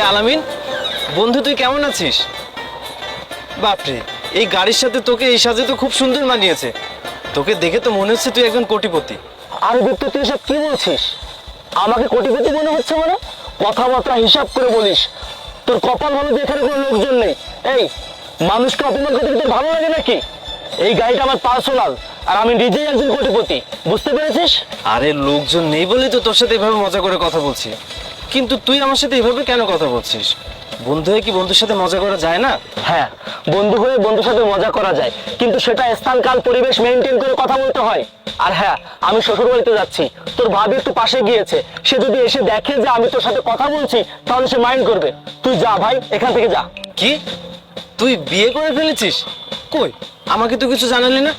আলামিন, বন্ধু তুই কেমন আছিস? বাপরে, এই গাড়ির সাথে তোকে এই সাজে তো খুব সুন্দর মানিয়েছে। তোকে দেখে তো মনে হচ্ছে তুই একজন কোটিপতি। আরে দীপ্ত, তুই এসব কি বলছিস? আমাকে কোটিপতি মনে হচ্ছে মানে? কথাবার্তা হিসাব করে বলিস। তোর কপাল ভালো যে এখানে কোনো লোকজন নেই। এই মানুষকে অপমান করতে কি তোর ভালো লাগে নাকি? এই গাড়িটা আমার পার্সোনাল, আর আমি নিজেই একজন কোটিপতি, বুঝতে পেরেছিস? আরে লোকজন নেই বলেই তো তোর সাথে এভাবে মজা করে কথা বলছি। কিন্তু তুই আমার সাথে এভাবে কেন কথা বলছিস? বন্ধু হয়ে কি বন্ধুর সাথে মজা করা যায় না? হ্যাঁ, বন্ধু হয়ে বন্ধুর সাথে মজা করা যায়, কিন্তু সেটা স্থান কাল পরিবেশ মেনটেন করে কথা বলতে হয়। আর হ্যাঁ, আমি শ্বশুর বাড়িতে যাচ্ছি, তোর ভাবি একটু পাশে গিয়েছে। সে যদি এসে দেখে যে আমি তোর সাথে কথা বলছি, তাহলে সে মাইন্ড করবে। তুই যা ভাই, এখান থেকে যা। কি, তুই বিয়ে করে ফেলেছিস? কই, আমাকে তো কিছু জানালি না।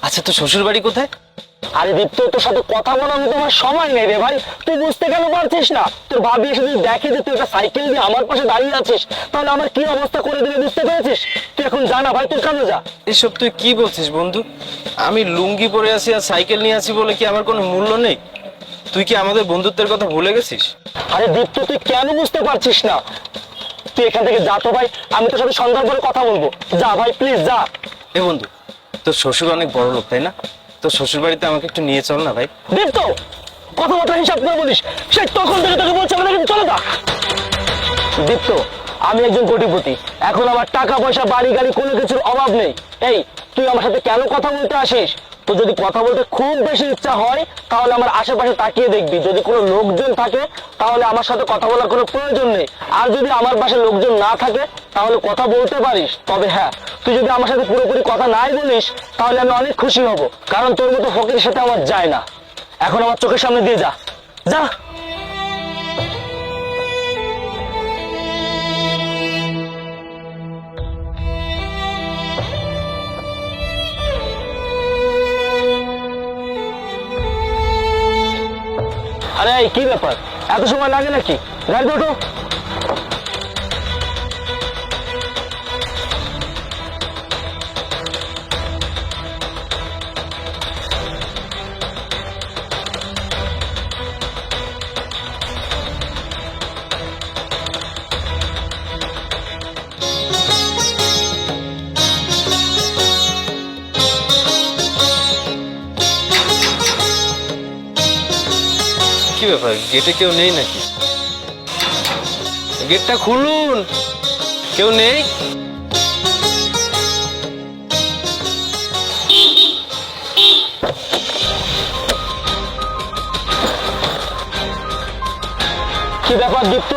আচ্ছা, তোর শ্বশুর বাড়ি কোথায়? আরে দীপ্ত, তোর সাথে কথা বলার মতো আমার সময় নেই রে ভাই। তুই বুঝতে কেন পারছিস না? তোর ভাবি এসে যদি দেখে যে তুই একটা সাইকেল দিয়ে আমার পাশে দাঁড়িয়ে আছিস, তাহলে আমার কি অবস্থা করে দেবে, বুঝতে পেরেছিস? তুই এখন জানা ভাই, তোর কাজে যা। এসব তুই কি বলছিস বন্ধু? আমি লুঙ্গি পরে আছি আর সাইকেল নিয়ে আছি বলে কি আমার কোনো মূল্য নেই? তুই কি আমাদের বন্ধুত্বের কথা ভুলে গেছিস? আরে দীপ্ত, তুই কেন বুঝতে পারছিস না? তুই এখান থেকে যা তো ভাই, আমি তোর সাথে সন্ধ্যার পরে কথা বলবো। যা ভাই, প্লিজ যা। এ বন্ধু, তোর শ্বশুর অনেক বড় লোক তাই না? তোর শ্বশুর বাড়িতে আমাকে একটু নিয়ে চল না ভাই। দীপ্ত, কথাবার্তা হিসাব করে বলিস। সে তখন থেকে তোকে বলছে আমাদের কিন্তু চলে যা। দীপ্ত, আমি একজন কোটিপতি, এখন আমার টাকা পয়সা বাড়ি গাড়ি কোনো কিছুর অভাব নেই। এই, তুই আমার সাথে কেন কথা বলতে আসিস? তো যদি কথা বলতে খুব বেশি ইচ্ছা হয়, তাহলে আমার আশেপাশে তাকিয়ে দেখবি, যদি কোনো লোকজন থাকে তাহলে আমার সাথে কথা বলার কোনো প্রয়োজন নেই। আর যদি আমার পাশে লোকজন না থাকে তাহলে কথা বলতে পারিস। তবে হ্যাঁ, তুই যদি আমার সাথে পুরোপুরি কথা নাই বলিস, তাহলে আমি অনেক খুশি হব, কারণ তোর মতো ফকিরের সাথে আমার যায় না। এখন আমার চোখের সামনে দিয়ে যা, যা। আরে এই কি ব্যাপার, এত সময় লাগে নাকি? গাড়িতে ওঠো। কি ব্যাপার, গেটে কেউ নেই নাকি? গেটটা খুলুন, কেউ নেই? কি ব্যাপার দীপ্ত,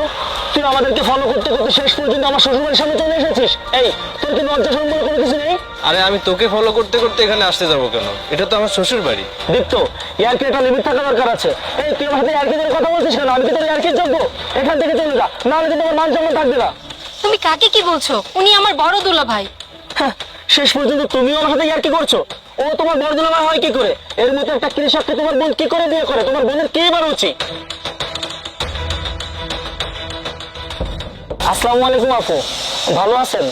তুই আমাদেরকে ফলো করতে করতে শেষ পর্যন্ত আমার শ্বশুরবাড়ির সামনে চলে এসেছিস? এই, তোর কি লজ্জা শরম বলে কোনো কিছু নেই? আরে আমি তোকে ফলো করতে করতে এখানে আসতে যাবো কেন? এটা তো আমার শ্বশুর বাড়ি। দীপ্ত, ইয়ার্কি একটা লিমিট থাকা দরকার আছে। এই, তুই আমার সাথে ইয়ার্কি ধরে কথা বলছিস কেন? আমি কি তোর ইয়ার্কির যোগ্য? এখান থেকে চলে যা, নাহলে কিন্তু আমার মান সম্মান থাকবে না। তুমি কাকে কি বলছো? উনি আমার বড় দুলা ভাই। হ্যাঁ, শেষ পর্যন্ত তুমিও আমার সাথে ইয়ার্কি করছো। ও তোমার বড় দুলাভাই হয় কি করে? এর মতো একটা কৃষককে তোমার বোন কি করে বিয়ে করে? তোমার বোনের কি বার উচিত? আসসালামু আলাইকুম আপু, ভালো আছেন?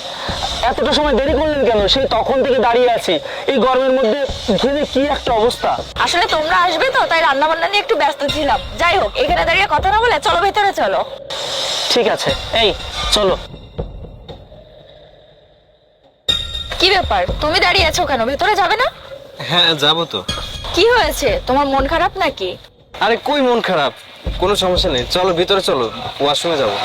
এতটা সময় দেরি করলেন কেন? সেই তখন থেকে দাঁড়িয়ে আছি, এই গরমের মধ্যে ঘেমে কি একটা অবস্থা। আসলে তোমরা আসবে তো, তাই রান্না বান্না নিয়ে একটু ব্যস্ত ছিলাম। যাই হোক, এখানে দাঁড়িয়ে কথা না বলে চলো ভেতরে চলো। ঠিক আছে, এই চলো। কি ব্যাপার, তুমি দাঁড়িয়ে আছো কেন? ভেতরে যাবে না? হ্যাঁ, যাবো তো। কি হয়েছে, তোমার মন খারাপ নাকি? আরে কই মন খারাপ, কোনো সমস্যা নেই, চলো ভিতরে চলো, ওয়াশরুমে যাবো।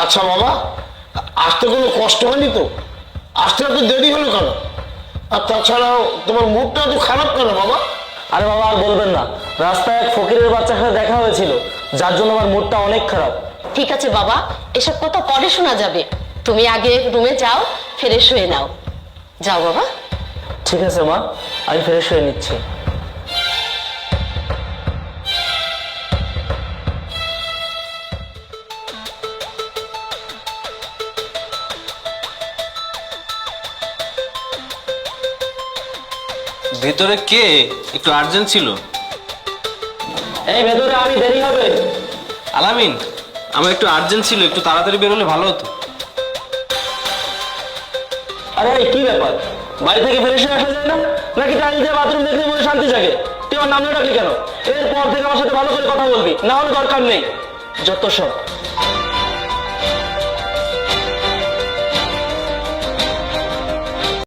আচ্ছা বাবা, আসতে কোনো কষ্ট হয়নি তো? আসতে এত দেরি হলো কেন? আর তাছাড়াও তোমার মুডটা এত খারাপ কেন বাবা? আরে বাবা, আর বলবেন না, রাস্তায় এক ফকিরের বাচ্চার সাথে দেখা হয়েছিল, যার জন্য আমার মুডটা অনেক খারাপ। ঠিক আছে বাবা, এসব কথা পরে শোনা যাবে। তুমি আগে রুমে যাও, ফ্রেশ হয়ে নাও। যাও বাবা। ঠিক আছে মা, আমি ফ্রেশ হয়ে নিচ্ছি। ভিতরে কে? একটু আর্জেন্ট ছিল। এই ভেতরে, আমি দেরি হবে। আলামিন, আমার একটু আর্জেন্ট ছিল, একটু তাড়াতাড়ি বেরোলে ভালো হতো। আরে এই কি ব্যাপার, বাড়ি থেকে ফ্রেশ হয়ে আসা যায় না? নাকি টাইম দিয়ে বাথরুম দেখলে মনে শান্তি জাগে? তুই আমার নাম নিয়ে ডাকলি কেন? এরপর থেকে আমার সাথে ভালো করে কথা বলবি, না হলে দরকার নেই। যত সব।